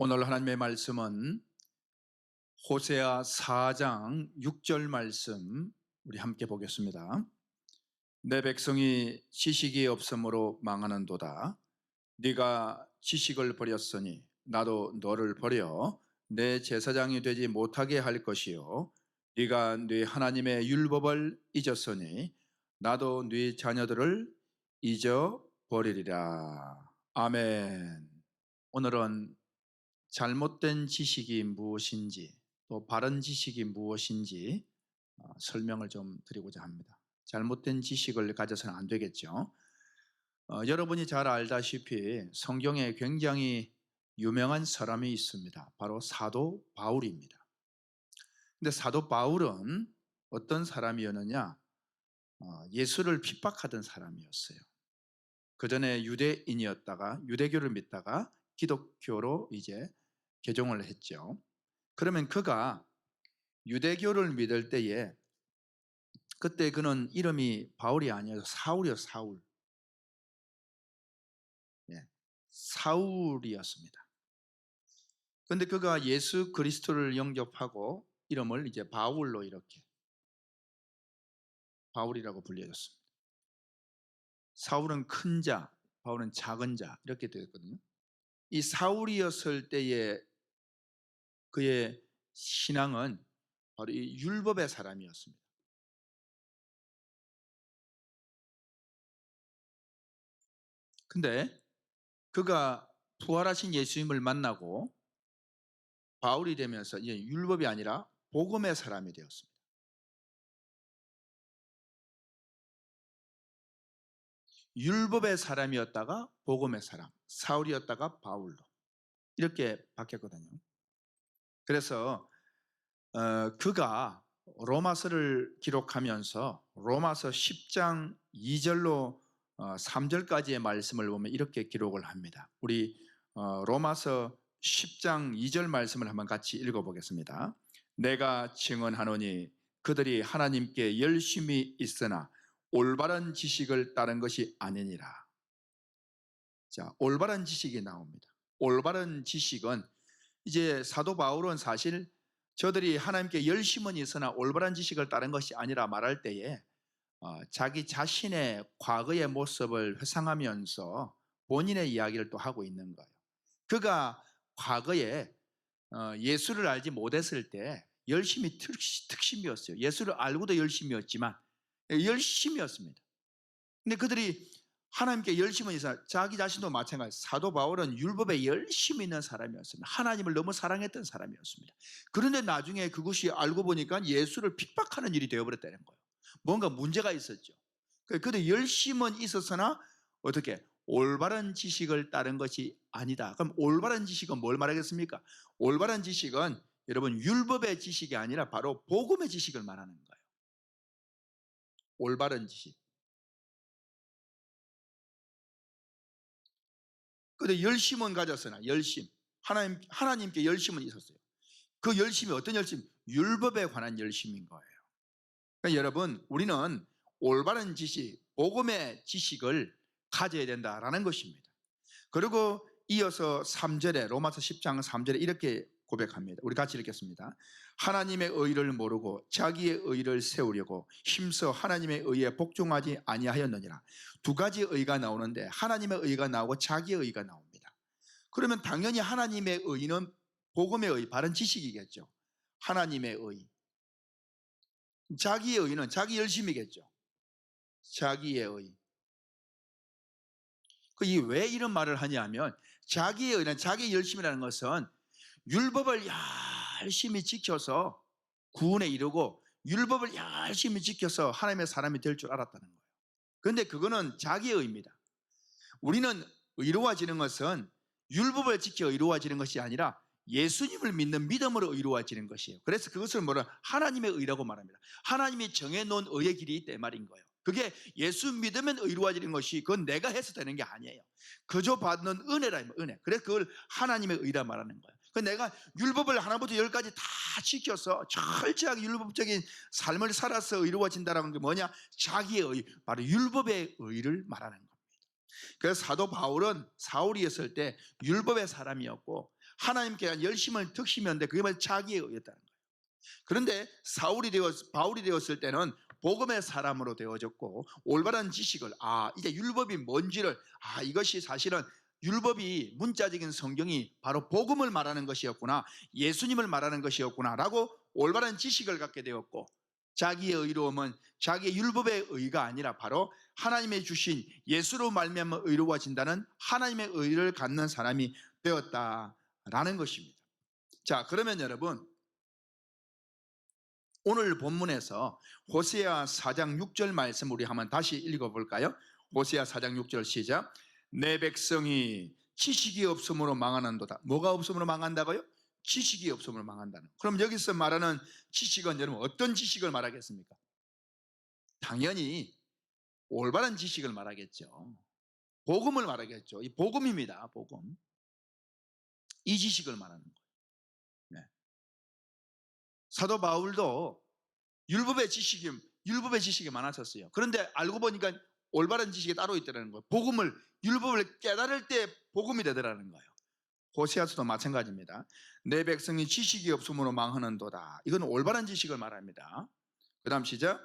오늘 하나님의 말씀은 호세아 4장 6절 말씀 우리 함께 보겠습니다. 내 백성이 지식이 없으므로 망하는도다. 네가 지식을 버렸으니 나도 너를 버려 내 제사장이 되지 못하게 할 것이요 네가 네 하나님의 율법을 잊었으니 나도 네 자녀들을 잊어버리리라. 아멘. 오늘은 잘못된 지식이 무엇인지 또 바른 지식이 무엇인지 설명을 좀 드리고자 합니다. 잘못된 지식을 가져서는 안 되겠죠. 여러분이 잘 알다시피 성경에 굉장히 유명한 사람이 있습니다. 바로 사도 바울입니다. 근데 사도 바울은 어떤 사람이었느냐? 예수를 핍박하던 사람이었어요. 그 전에 유대인이었다가 유대교를 믿다가 기독교로 이제 개종을 했죠. 그러면 그가 유대교를 믿을 때에 그때 그는 이름이 바울이 아니어서 사울이요, 사울. 사울이었습니다. 그런데 그가 예수 그리스도를 영접하고 이름을 이제 바울로 이렇게 바울이라고 불려졌습니다. 사울은 큰 자, 바울은 작은 자 이렇게 되었거든요. 이 사울이었을 때의 그의 신앙은 바로 이 율법의 사람이었습니다. 근데 그가 부활하신 예수님을 만나고 바울이 되면서 이제 율법이 아니라 복음의 사람이 되었습니다. 율법의 사람이었다가 복음의 사람, 사울이었다가 바울로 이렇게 바뀌었거든요. 그래서 그가 로마서를 기록하면서 로마서 10장 2절로 3절까지의 말씀을 보면 이렇게 기록을 합니다. 우리 로마서 10장 2절 말씀을 한번 같이 읽어보겠습니다. 내가 증언하노니 그들이 하나님께 열심히 있으나 올바른 지식을 따른 것이 아니니라. 자, 올바른 지식이 나옵니다. 올바른 지식은 이제 사도 바울은 사실 저들이 하나님께 열심은 있으나 올바른 지식을 따른 것이 아니라 말할 때에 자기 자신의 과거의 모습을 회상하면서 본인의 이야기를 또 하고 있는 거예요. 그가 과거에 예수를 알지 못했을 때 열심히 특심이었어요. 예수를 알고도 열심이었지만 열심이었습니다. 근데 그들이 하나님께 열심은 있어 자기 자신도 마찬가지. 사도 바울은 율법에 열심히 있는 사람이었습니다. 하나님을 너무 사랑했던 사람이었습니다. 그런데 나중에 그것이 알고 보니까 예수를 핍박하는 일이 되어버렸다는 거예요. 뭔가 문제가 있었죠. 그런데 열심은 있었으나 어떻게 올바른 지식을 따른 것이 아니다. 그럼 올바른 지식은 뭘 말하겠습니까? 올바른 지식은 여러분 율법의 지식이 아니라 바로 복음의 지식을 말하는 거예요. 올바른 지식. 근데 열심은 가졌으나 열심. 하나님께 열심은 있었어요. 그 열심이 어떤 열심? 율법에 관한 열심인 거예요. 그러니까 여러분, 우리는 올바른 지식, 복음의 지식을 가져야 된다라는 것입니다. 그리고 이어서 3절에 로마서 10장 3절에 이렇게 고백합니다. 우리 같이 읽겠습니다. 하나님의 의를 모르고 자기의 의를 세우려고 힘써 하나님의 의에 복종하지 아니하였느니라. 두 가지 의가 나오는데 하나님의 의가 나오고 자기의 의가 나옵니다. 그러면 당연히 하나님의 의는 복음의 의, 바른 지식이겠죠. 하나님의 의. 자기의 의는 자기 열심이겠죠. 자기의 의. 왜 이런 말을 하냐면 자기의 의는 자기 열심이라는 것은 율법을 열심히 지켜서 구원에 이르고 율법을 열심히 지켜서 하나님의 사람이 될 줄 알았다는 거예요. 그런데 그거는 자기의 의입니다. 우리는 의로워지는 것은 율법을 지켜 의로워지는 것이 아니라 예수님을 믿는 믿음으로 의로워지는 것이에요. 그래서 그것을 하나님의 의라고 말합니다. 하나님이 정해놓은 의의 길이 있다 말인 거예요. 그게 예수 믿으면 의로워지는 것이 그건 내가 해서 되는 게 아니에요. 그저 받는 은혜라, 은혜. 그래서 그걸 하나님의 의라 말하는 거예요. 내가 율법을 하나부터 열까지 다 지켜서 철저하게 율법적인 삶을 살아서 의로워진다는 게 뭐냐? 자기의 의, 바로 율법의 의를 말하는 겁니다. 그래서 사도 바울은 사울이었을 때 율법의 사람이었고 하나님께 대한 열심을 득심이었는데 그게 바로 자기의 의였다는 거예요. 그런데 바울이 되었을 때는 복음의 사람으로 되어졌고, 올바른 지식을 이제 율법이 뭔지를 이것이 사실은 율법이, 문자적인 성경이 바로 복음을 말하는 것이었구나, 예수님을 말하는 것이었구나 라고 올바른 지식을 갖게 되었고, 자기의 의로움은 자기의 율법의 의가 아니라 바로 하나님의 주신 예수로 말미암아 의로워진다는 하나님의 의를 갖는 사람이 되었다라는 것입니다. 자, 그러면 여러분, 오늘 본문에서 호세아 4장 6절 말씀 우리 한번 다시 읽어볼까요? 호세아 4장 6절 시작. 내 백성이 지식이 없음으로 망하는도다. 뭐가 없음으로 망한다고요? 지식이 없음으로 망한다는. 그럼 여기서 말하는 지식은 여러분 어떤 지식을 말하겠습니까? 당연히 올바른 지식을 말하겠죠. 복음을 말하겠죠. 이 복음입니다. 복음. 이 지식을 말하는 거예요. 네. 사도 바울도 율법의 지식이 많았었어요. 그런데 알고 보니까 올바른 지식이 따로 있다는 거예요. 율법을 깨달을 때 복음이 되더라는 거예요. 호세아서도 마찬가지입니다. 내 백성이 지식이 없음으로 망하는도다. 이건 올바른 지식을 말합니다. 그 다음 시작.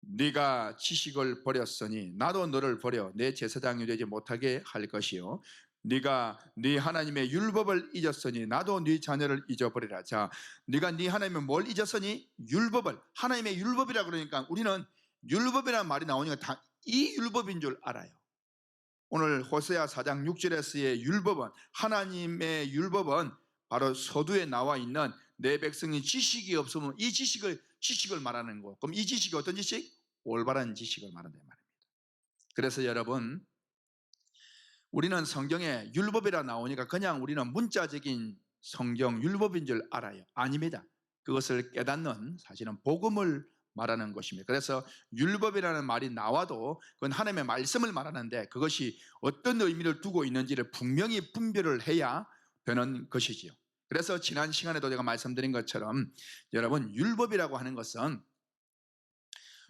네가 지식을 버렸으니 나도 너를 버려 내 제사장이 되지 못하게 할 것이요, 네가 네 하나님의 율법을 잊었으니 나도 네 자녀를 잊어버리라. 자, 네가 네 하나님의 뭘 잊었으니? 율법을. 하나님의 율법이라 그러니까 우리는 율법이라는 말이 나오니까 다 이 율법인 줄 알아요. 오늘 호세아 4장 6절에서의 율법은, 하나님의 율법은 바로 서두에 나와 있는 내 백성이 지식이 없으면 이 지식을 말하는 거. 그럼 이 지식이 어떤 지식? 올바른 지식을 말한다 말입니다. 그래서 여러분, 우리는 성경에 율법이라 나오니까 그냥 우리는 문자적인 성경 율법인 줄 알아요. 아닙니다. 그것을 깨닫는 사실은 복음을 말하는 것입니다. 그래서 율법이라는 말이 나와도 그건 하나님의 말씀을 말하는데 그것이 어떤 의미를 두고 있는지를 분명히 분별을 해야 되는 것이지요. 그래서 지난 시간에도 제가 말씀드린 것처럼 여러분, 율법이라고 하는 것은,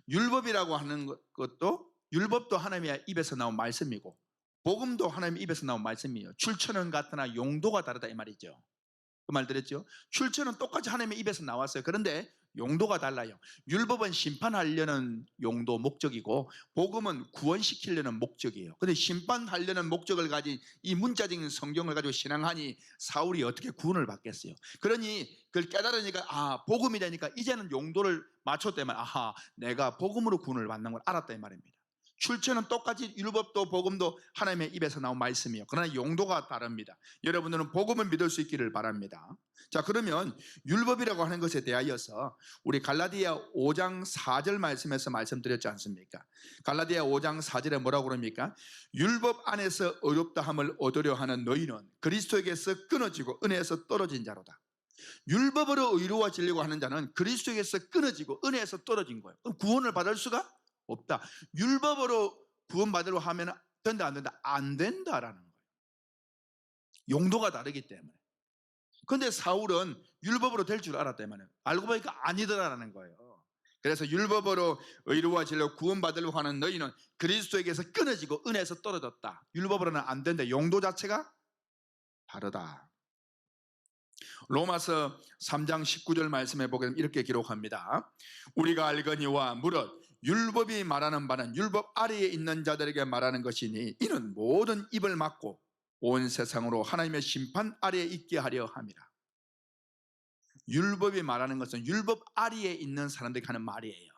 율법이라고 하는 것도, 율법도 하나님의 입에서 나온 말씀이고 복음도 하나님의 입에서 나온 말씀이에요. 출처는 같으나 용도가 다르다 이 말이죠. 그 말 들었죠? 출처는 똑같이 하나님의 입에서 나왔어요. 그런데 용도가 달라요. 율법은 심판하려는 용도, 목적이고 복음은 구원시키려는 목적이에요. 그런데 심판하려는 목적을 가진 이 문자적인 성경을 가지고 신앙하니 사울이 어떻게 구원을 받겠어요? 그러니 그걸 깨달으니까 복음이 되니까 이제는 용도를 맞췄다면 내가 복음으로 구원을 받는 걸 알았다 이 말입니다. 출처는 똑같이 율법도 복음도 하나님의 입에서 나온 말씀이에요. 그러나 용도가 다릅니다. 여러분들은 복음을 믿을 수 있기를 바랍니다. 자, 그러면 율법이라고 하는 것에 대하여서 우리 갈라디아 5장 4절 말씀에서 말씀드렸지 않습니까? 갈라디아 5장 4절에 뭐라고 그럽니까? 율법 안에서 의롭다 함을 얻으려 하는 너희는 그리스도에게서 끊어지고 은혜에서 떨어진 자로다. 율법으로 의로워지려고 하는 자는 그리스도에게서 끊어지고 은혜에서 떨어진 거예요. 그럼 구원을 받을 수가 없다. 율법으로 구원받으려 하면 된다 안 된다? 안 된다라는 거예요. 용도가 다르기 때문에. 그런데 사울은 율법으로 될 줄 알았단 말이에요. 알고 보니까 아니더라라는 거예요. 그래서 율법으로 의로워지려고 구원받으려고 하는 너희는 그리스도에게서 끊어지고 은혜에서 떨어졌다. 율법으로는 안 된다. 용도 자체가 다르다. 로마서 3장 19절 말씀해 보게 되면 이렇게 기록합니다. 우리가 알거니와 무릇 율법이 말하는 바는 율법 아래에 있는 자들에게 말하는 것이니 이는 모든 입을 막고 온 세상으로 하나님의 심판 아래에 있게 하려 함이라. 율법이 말하는 것은 율법 아래에 있는 사람들에게 하는 말이에요.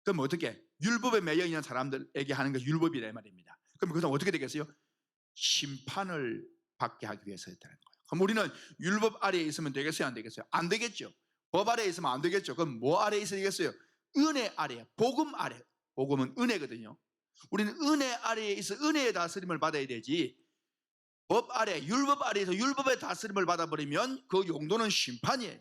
그럼 어떻게? 율법에 매여 있는 사람들에게 하는 것이 율법이라 말입니다. 그럼 그것은 어떻게 되겠어요? 심판을 받게 하기 위해서 했다는 거예요. 그럼 우리는 율법 아래에 있으면 되겠어요? 안 되겠어요? 안 되겠죠. 법 아래에 있으면 안 되겠죠. 그럼 뭐 아래에 있어야 되겠어요? 은혜 아래, 복음 아래. 복음은 은혜거든요. 우리는 은혜 아래에 있어 은혜의 다스림을 받아야 되지, 법 아래, 율법 아래에서 율법의 다스림을 받아버리면 그 용도는 심판이에요.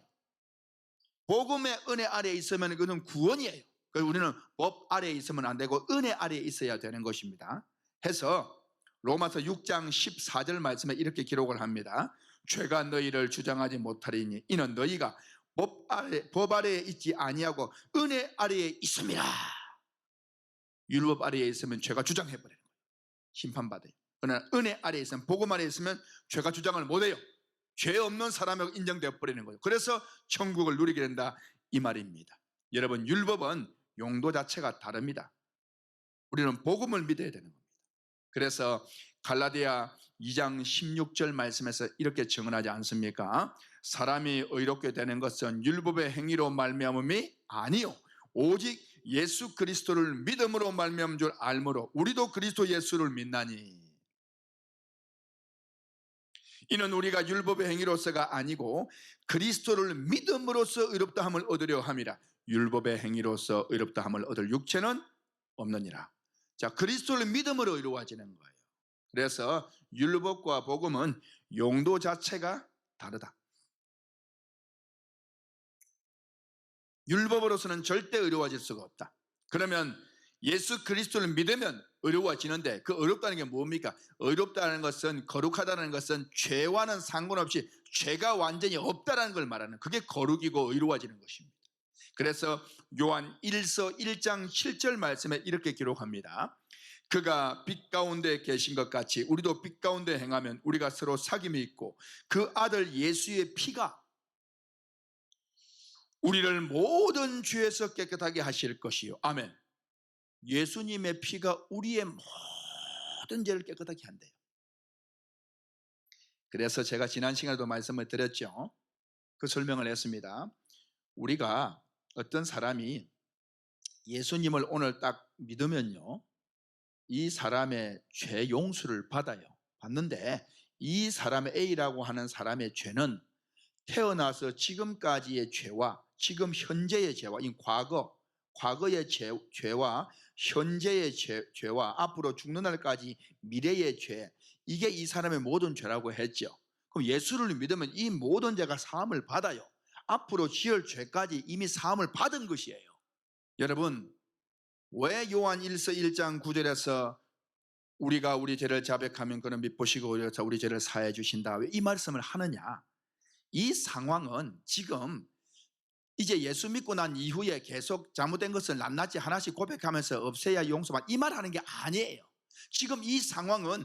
복음의 은혜 아래에 있으면 그것은 구원이에요. 그래서 우리는 법 아래에 있으면 안 되고 은혜 아래에 있어야 되는 것입니다. 해서 로마서 6장 14절 말씀에 이렇게 기록을 합니다. 죄가 너희를 주장하지 못하리니 이는 너희가 법 아래에 있지 아니하고 은혜 아래에 있음이라. 율법 아래에 있으면 죄가 주장해버리는 거예요. 심판받아요. 그러나 은혜 아래에 있으면, 복음 아래에 있으면 죄가 주장을 못해요. 죄 없는 사람으로 인정되어 버리는 거죠. 그래서 천국을 누리게 된다 이 말입니다. 여러분, 율법은 용도 자체가 다릅니다. 우리는 복음을 믿어야 되는 겁니다. 그래서 갈라디아 2장 16절 말씀에서 이렇게 증언하지 않습니까? 사람이 의롭게 되는 것은 율법의 행위로 말미암음이 아니요 오직 예수 그리스도를 믿음으로 말미암은 줄 알므로 우리도 그리스도 예수를 믿나니, 이는 우리가 율법의 행위로서가 아니고 그리스도를 믿음으로써 의롭다함을 얻으려 함이라. 율법의 행위로서 의롭다함을 얻을 육체는 없느니라. 자, 그리스도를 믿음으로 이루어지는 거예요. 그래서 율법과 복음은 용도 자체가 다르다. 율법으로서는 절대 의로워질 수가 없다. 그러면 예수 그리스도를 믿으면 의로워지는데, 그 의롭다는 게 뭡니까? 의롭다는 것은, 거룩하다는 것은 죄와는 상관없이 죄가 완전히 없다는 걸 말하는, 그게 거룩이고 의로워지는 것입니다. 그래서 요한 1서 1장 7절 말씀에 이렇게 기록합니다. 그가 빛 가운데 계신 것 같이 우리도 빛 가운데 행하면 우리가 서로 사귐이 있고 그 아들 예수의 피가 우리를 모든 죄에서 깨끗하게 하실 것이요. 아멘. 예수님의 피가 우리의 모든 죄를 깨끗하게 한대요. 그래서 제가 지난 시간에도 말씀을 드렸죠. 그 설명을 했습니다. 우리가 어떤 사람이 예수님을 오늘 딱 믿으면요, 이 사람의 죄 용서를 받는데 이 사람의 A라고 하는 사람의 죄는 태어나서 지금까지의 죄와 지금 현재의 죄와, 이 과거의 죄와 현재의 죄와 앞으로 죽는 날까지 미래의 죄, 이게 이 사람의 모든 죄라고 했죠. 그럼 예수를 믿으면 이 모든 죄가 사함을 받아요. 앞으로 지을 죄까지 이미 사함을 받은 것이에요. 여러분, 왜 요한 1서 1장 9절에서 우리가 우리 죄를 자백하면 그는 미쁘시고 우리 죄를 사해 주신다, 왜 이 말씀을 하느냐? 이 상황은 지금 이제 예수 믿고 난 이후에 계속 잘못된 것을 낱낱이 하나씩 고백하면서 없애야 용서받, 이 말 하는 게 아니에요. 지금 이 상황은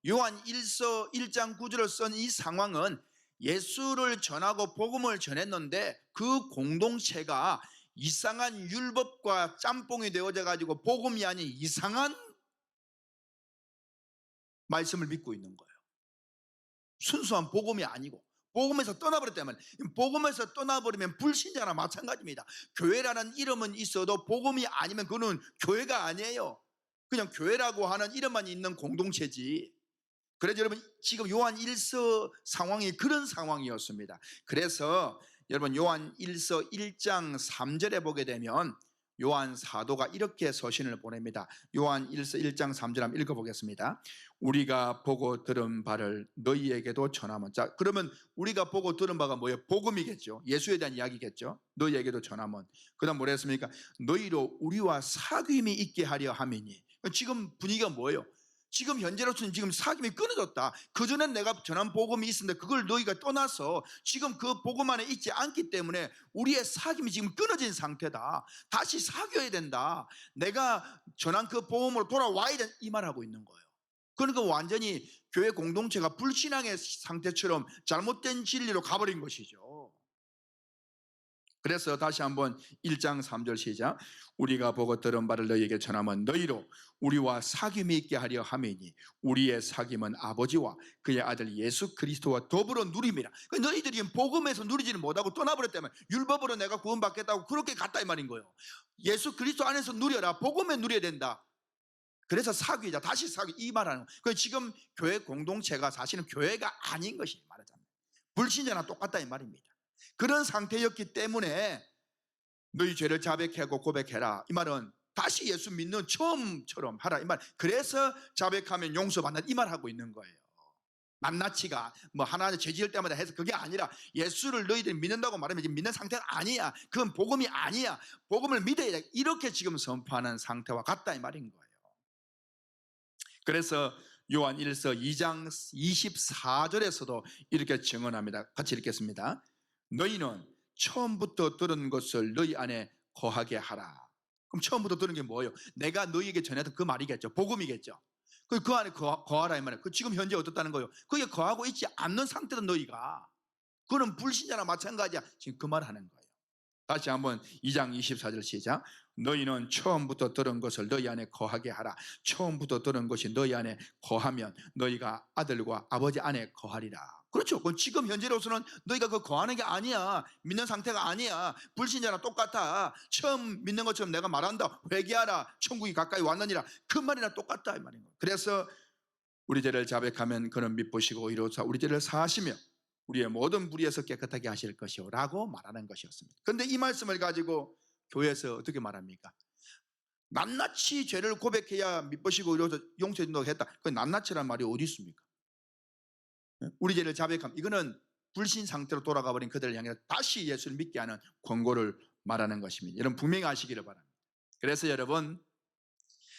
요한 1서 1장 9절을 쓴 이 상황은 예수를 전하고 복음을 전했는데 그 공동체가 이상한 율법과 짬뽕이 되어져 가지고 복음이 아닌 이상한 말씀을 믿고 있는 거예요. 순수한 복음이 아니고 복음에서 떠나버렸다면, 복음에서 떠나버리면 불신자나 마찬가지입니다. 교회라는 이름은 있어도 복음이 아니면 그는 교회가 아니에요. 그냥 교회라고 하는 이름만 있는 공동체지. 그래서 여러분, 지금 요한 1서 상황이 그런 상황이었습니다. 그래서 여러분, 요한 1서 1장 3절에 보게 되면 요한 사도가 이렇게 서신을 보냅니다. 요한 1서 1장 3절 한번 읽어보겠습니다. 우리가 보고 들은 바를 너희에게도 전하면. 자, 그러면 우리가 보고 들은 바가 뭐예요? 복음이겠죠. 예수에 대한 이야기겠죠. 너희에게도 전하면. 그 다음 뭐라 했습니까? 너희로 우리와 사귐이 있게 하려 함이니. 지금 분위기가 뭐예요? 지금 현재로서는 지금 사귐이 끊어졌다. 그전엔 내가 전한 복음이 있었는데 그걸 너희가 떠나서 지금 그 복음 안에 있지 않기 때문에 우리의 사귐이 지금 끊어진 상태다. 다시 사귀어야 된다. 내가 전한 그 복음으로 돌아와야 된다, 이 말하고 있는 거예요. 그러니까 완전히 교회 공동체가 불신앙의 상태처럼 잘못된 진리로 가버린 것이죠. 그래서 다시 한번 1장 3절 시작. 우리가 보고 들은 바를 너희에게 전하면 너희로 우리와 사귐이 있게 하려 함이니 우리의 사귐은 아버지와 그의 아들 예수 그리스도와 더불어 누림이라. 너희들이 복음에서 누리지는 못하고 떠나버렸다면, 율법으로 내가 구원받겠다고 그렇게 갔다 이 말인 거예요. 예수 그리스도 안에서 누려라. 복음에 누려야 된다. 그래서 사귀자, 다시 사귀, 이 말하는 거예요. 지금 교회 공동체가 사실은 교회가 아닌 것이 말하자면 불신자나 똑같다 이 말입니다. 그런 상태였기 때문에 너희 죄를 자백하고 고백해라, 이 말은 다시 예수 믿는 처음처럼 하라, 이 말. 그래서 자백하면 용서받는, 이 말하고 있는 거예요. 낱낱이가 뭐 하나 죄 지을 때마다 해서 그게 아니라 예수를 너희들이 믿는다고 말하면 지금 믿는 상태가 아니야. 그건 복음이 아니야. 복음을 믿어야 돼. 이렇게 지금 선포하는 상태와 같다 이 말인 거예요. 그래서 요한 1서 2장 24절에서도 이렇게 증언합니다. 같이 읽겠습니다. 너희는 처음부터 들은 것을 너희 안에 거하게 하라. 그럼 처음부터 들은 게 뭐예요? 내가 너희에게 전했던 그 말이겠죠. 복음이겠죠. 그 안에 거하라 이 말이에요. 지금 현재 어떻다는 거예요? 거기에 거하고 있지 않는 상태다 너희가. 그는 불신자나 마찬가지야. 지금 그 말 하는 거예요. 다시 한번 2장 24절 시작. 너희는 처음부터 들은 것을 너희 안에 거하게 하라. 처음부터 들은 것이 너희 안에 거하면 너희가 아들과 아버지 안에 거하리라. 그렇죠. 그건 지금 현재로서는 너희가 그 거하는 게 아니야. 믿는 상태가 아니야. 불신자랑 똑같아. 처음 믿는 것처럼 내가 말한다. 회개하라. 천국이 가까이 왔느니라. 그 말이나 똑같다 이 말인 거예요. 그래서 우리 죄를 자백하면 그는 미쁘시고 의로우사 우리 죄를 사하시며 우리의 모든 불의에서 깨끗하게 하실 것이요 라고 말하는 것이었습니다. 그런데 이 말씀을 가지고 교회에서 어떻게 말합니까? 낱낱이 죄를 고백해야 미쁘시고 의로워서 용서해 준다고 했다. 그 낱낱이란 말이 어디 있습니까? 우리 죄를 자백함, 이거는 불신 상태로 돌아가 버린 그들을 향해 다시 예수를 믿게 하는 권고를 말하는 것입니다. 여러분 분명히 아시기를 바랍니다. 그래서 여러분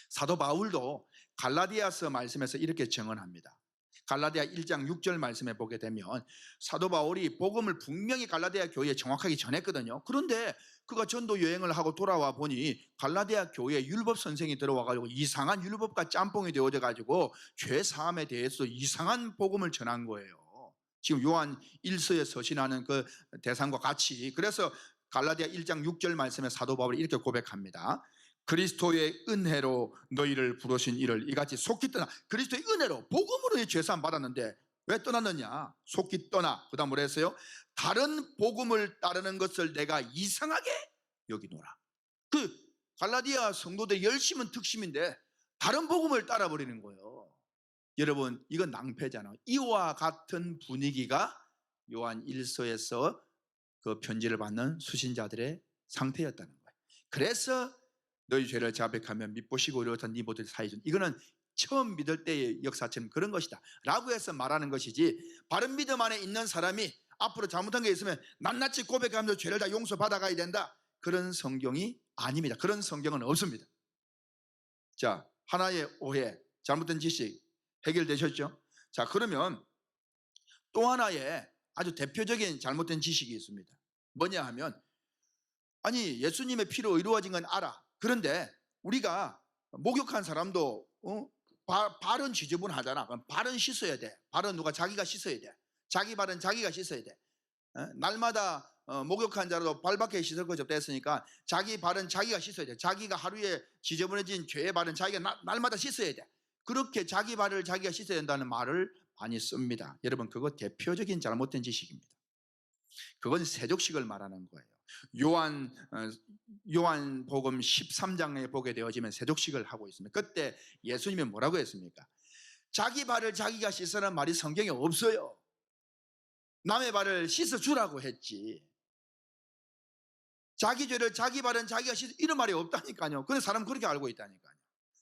사도 바울도 갈라디아서 말씀에서 이렇게 증언합니다. 갈라디아 1장 6절 말씀에 보게 되면 사도 바울이 복음을 분명히 갈라디아 교회에 정확하게 전했거든요. 그런데 그가 전도 여행을 하고 돌아와 보니 갈라디아 교회에 율법 선생이 들어와가지고 이상한 율법과 짬뽕이 되어져 가지고 죄 사함에 대해서 이상한 복음을 전한 거예요. 지금 요한 1서에 서신하는 그 대상과 같이. 그래서 갈라디아 1장 6절 말씀에 사도 바울이 이렇게 고백합니다. 그리스도의 은혜로 너희를 부르신 이를 이같이 속히 떠나. 그리스도의 은혜로 복음으로 죄사함 받았는데 왜 떠났느냐? 속히 떠나. 그 다음 뭐라 했어요? 다른 복음을 따르는 것을 내가 이상하게 여기노라. 그 갈라디아 성도들 열심은 특심인데 다른 복음을 따라버리는 거예요. 여러분 이건 낭패잖아요. 이와 같은 분위기가 요한 1서에서 그 편지를 받는 수신자들의 상태였다는 거예요. 그래서 너희 죄를 자백하면 미쁘시고 의로우신 네 모든 사이준, 이거는 처음 믿을 때의 역사처럼 그런 것이다 라고 해서 말하는 것이지, 바른 믿음 안에 있는 사람이 앞으로 잘못한 게 있으면 낱낱이 고백하면서 죄를 다 용서받아가야 된다, 그런 성경이 아닙니다. 그런 성경은 없습니다. 자, 하나의 오해, 잘못된 지식 해결되셨죠? 자, 그러면 또 하나의 아주 대표적인 잘못된 지식이 있습니다. 뭐냐 하면, 아니 예수님의 피로 의로워진 건 알아. 그런데 우리가 목욕한 사람도 발은 지저분하잖아. 그럼 발은 씻어야 돼. 발은 누가? 자기가 씻어야 돼. 자기 발은 자기가 씻어야 돼. 날마다 목욕한 자라도 발밖에 씻을 것이 없다 했으니까 자기 발은 자기가 씻어야 돼. 자기가 하루에 지저분해진 죄의 발은 자기가 날마다 씻어야 돼. 그렇게 자기 발을 자기가 씻어야 된다는 말을 많이 씁니다. 여러분 그거 대표적인 잘못된 지식입니다. 그건 세족식을 말하는 거예요. 요한복음 13장에 보게 되어지면 세족식을 하고 있습니다. 그때 예수님이 뭐라고 했습니까? 자기 발을 자기가 씻으라는 말이 성경에 없어요. 남의 발을 씻어주라고 했지. 자기 죄를 자기 발은 자기가 씻어, 이런 말이 없다니까요. 근데 사람은 그렇게 알고 있다니까요.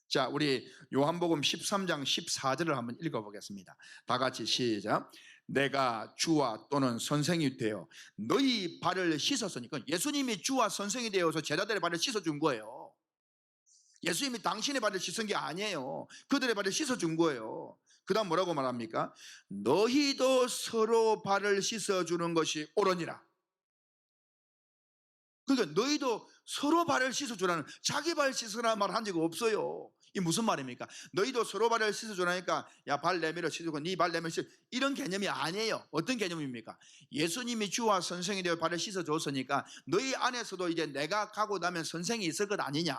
자, 우리 요한복음 13장 14절을 한번 읽어보겠습니다. 다 같이 시작. 내가 주와 또는 선생이 되어 너희 발을 씻었으니까, 예수님이 주와 선생이 되어서 제자들의 발을 씻어준 거예요. 예수님이 당신의 발을 씻은 게 아니에요. 그들의 발을 씻어준 거예요. 그 다음 뭐라고 말합니까? 너희도 서로 발을 씻어주는 것이 옳으니라. 그러니까 너희도 서로 발을 씻어주라는, 자기 발 씻으라는 말 한 적 없어요. 이 무슨 말입니까? 너희도 서로 발을 씻어주라니까 야 발 내밀어 씻고 네 발 내밀어 씻어, 이런 개념이 아니에요. 어떤 개념입니까? 예수님이 주와 선생이 되어 발을 씻어줬으니까 너희 안에서도 이제 내가 가고 나면 선생이 있을 것 아니냐,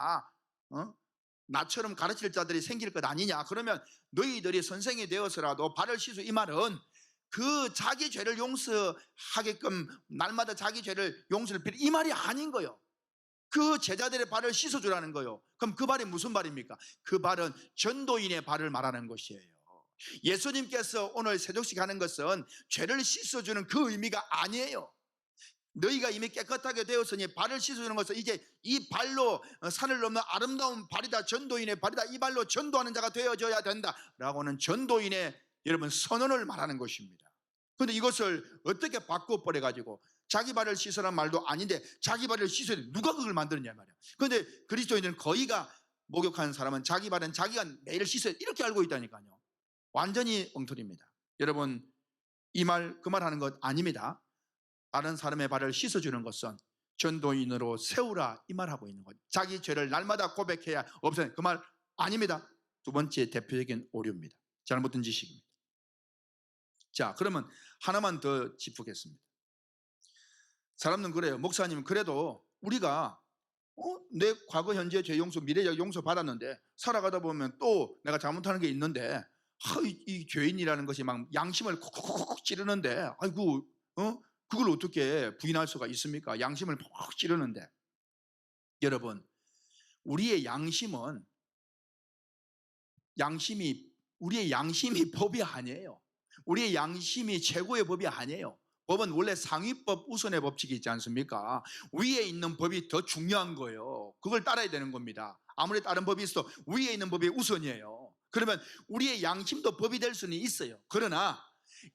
나처럼 가르칠 자들이 생길 것 아니냐. 그러면 너희들이 선생이 되어서라도 발을 씻어, 이 말은 그 자기 죄를 용서하게끔 날마다 자기 죄를 용서를 빌, 이 말이 아닌 거예요. 그 제자들의 발을 씻어주라는 거예요. 그럼 그 발이 무슨 발입니까? 그 발은 전도인의 발을 말하는 것이에요. 예수님께서 오늘 세족식 하는 것은 죄를 씻어주는 그 의미가 아니에요. 너희가 이미 깨끗하게 되었으니 발을 씻어주는 것은 이제 이 발로 산을 넘는 아름다운 발이다, 전도인의 발이다, 이 발로 전도하는 자가 되어져야 된다라고는 전도인의 여러분 선언을 말하는 것입니다. 그런데 이것을 어떻게 바꿔버려가지고 자기 발을 씻으라는 말도 아닌데 자기 발을 씻어야 돼. 누가 그걸 만드느냐 말이야. 그런데 그리스도인들은 거의가 목욕하는 사람은 자기 발은 자기가 매일 씻어야 돼, 이렇게 알고 있다니까요. 완전히 엉터리입니다. 여러분 이 말 그 말 하는 것 아닙니다. 다른 사람의 발을 씻어주는 것은 전도인으로 세우라, 이 말하고 있는 거죠. 자기 죄를 날마다 고백해야 없어요, 그 말 아닙니다. 두 번째 대표적인 오류입니다. 잘못된 지식입니다. 자, 그러면 하나만 더 짚겠습니다. 사람들은 그래요. 목사님, 그래도 우리가 내 과거, 현재 죄 용서, 미래적 용서 받았는데 살아가다 보면 또 내가 잘못하는 게 있는데 이 죄인이라는 것이 막 양심을 콕콕콕 찌르는데 아이고 그걸 어떻게 부인할 수가 있습니까? 양심을 콕 찌르는데. 여러분, 우리의 양심이 법이 아니에요. 우리의 양심이 최고의 법이 아니에요. 법은 원래 상위법, 우선의 법칙이 있지 않습니까? 위에 있는 법이 더 중요한 거예요. 그걸 따라야 되는 겁니다. 아무리 다른 법이 있어도 위에 있는 법이 우선이에요. 그러면 우리의 양심도 법이 될 수는 있어요. 그러나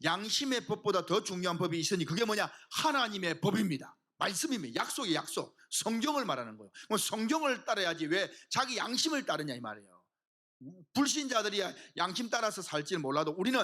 양심의 법보다 더 중요한 법이 있으니 그게 뭐냐? 하나님의 법입니다. 말씀입니다. 약속이 약속. 성경을 말하는 거예요. 성경을 따라야지 왜 자기 양심을 따르냐 이 말이에요. 불신자들이 양심 따라서 살지는 몰라도 우리는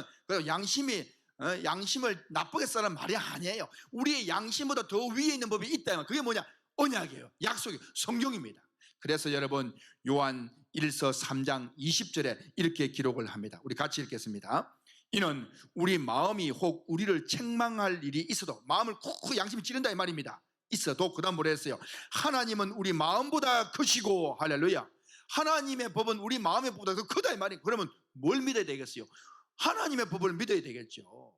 양심을 나쁘게 쓰는 말이 아니에요. 우리의 양심보다 더 위에 있는 법이 있다면 그게 뭐냐? 언약이에요. 약속이에요. 성경입니다. 그래서 여러분, 요한 1서 3장 20절에 이렇게 기록을 합니다. 우리 같이 읽겠습니다. 이는 우리 마음이 혹 우리를 책망할 일이 있어도, 마음을 쿡쿡 양심이 찌른다 이 말입니다. 있어도, 그 다음 뭐라 했어요? 하나님은 우리 마음보다 크시고, 할렐루야. 하나님의 법은 우리 마음의 법보다 더 크다 이 말이에요. 그러면 뭘 믿어야 되겠어요? 하나님의 법을 믿어야 되겠죠.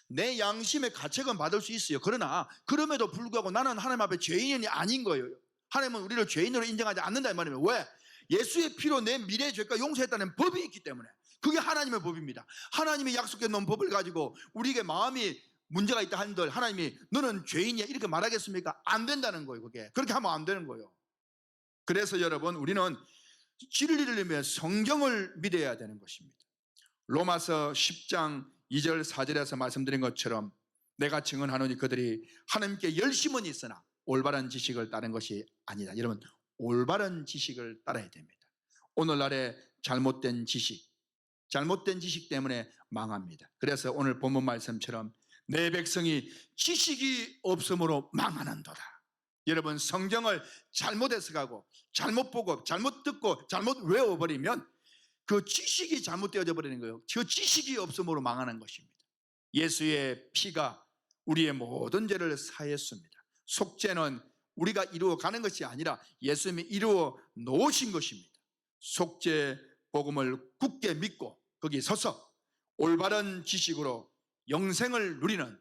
내 양심의 가책은 받을 수 있어요. 그러나 그럼에도 불구하고 나는 하나님 앞에 죄인이 아닌 거예요. 하나님은 우리를 죄인으로 인정하지 않는다 이 말이에요. 왜? 예수의 피로 내 미래의 죄가 용서했다는 법이 있기 때문에. 그게 하나님의 법입니다. 하나님이 약속해 놓은 법을 가지고 우리에게 마음이 문제가 있다 한들 하나님이 너는 죄인이야 이렇게 말하겠습니까? 안 된다는 거예요. 그렇게 하면 안 되는 거예요. 그래서 여러분, 우리는 진리를 위해 성경을 믿어야 되는 것입니다. 로마서 10장 2절 4절에서 말씀드린 것처럼 내가 증언하노니 그들이 하나님께 열심은 있으나 올바른 지식을 따른 것이 아니다. 여러분, 올바른 지식을 따라야 됩니다. 오늘날의 잘못된 지식 때문에 망합니다. 그래서 오늘 본문 말씀처럼 내 백성이 지식이 없으므로 망하는도다. 여러분, 성경을 잘못 해석하고 잘못 보고 잘못 듣고 잘못 외워버리면 그 지식이 잘못되어져 버리는 거예요. 그 지식이 없음으로 망하는 것입니다. 예수의 피가 우리의 모든 죄를 사했습니다. 속죄는 우리가 이루어가는 것이 아니라 예수님이 이루어 놓으신 것입니다. 속죄 복음을 굳게 믿고 거기 서서 올바른 지식으로 영생을 누리는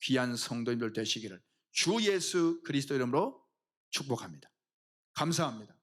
귀한 성도님들 되시기를 주 예수 그리스도 이름으로 축복합니다. 감사합니다.